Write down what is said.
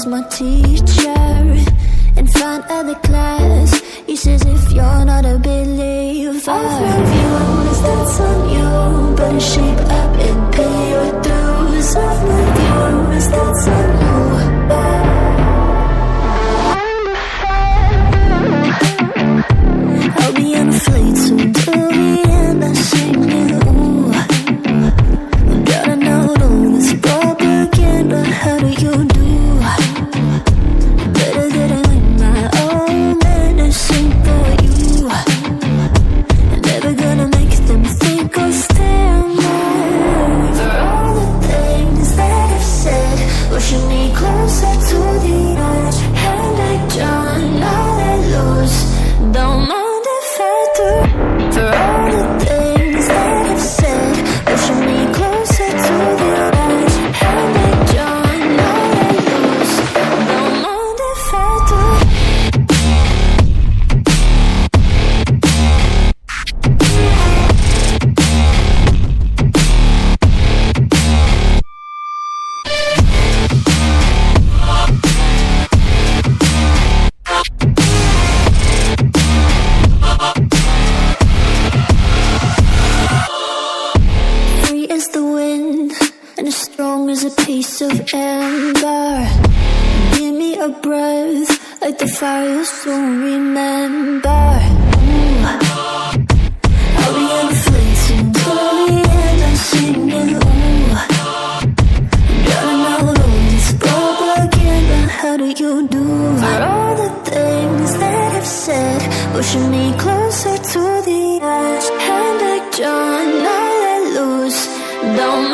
my teacher in front of the class. He says if you're not a believer, I'll love you, that's on you. Better shape up and pay your dues. I'll love you, that's on you. I'll be on a flight soon to the end. I sing you. Gotta know all this propaganda. How do you do? Better that I learn my own medicine for you. Never gonna make them think or stand more. For all the things that I've said, pushing me closer to the edge. And I don't know that lose. Don't mind if I do. For all the things that I've said, pushing me closer to the edge. And I don't know that lose. Don't mind if I do. Free as the wind and as strong as a piece of amber. Give me a breath like the fire you'll soon remember. Ooh. I'll be on the fleet soon to the end. I'm singing. Ooh. Gotta know all this propaganda. How do you do? For all the things that I've said, pushing me closer to the edge. And I don't know that lose. Don't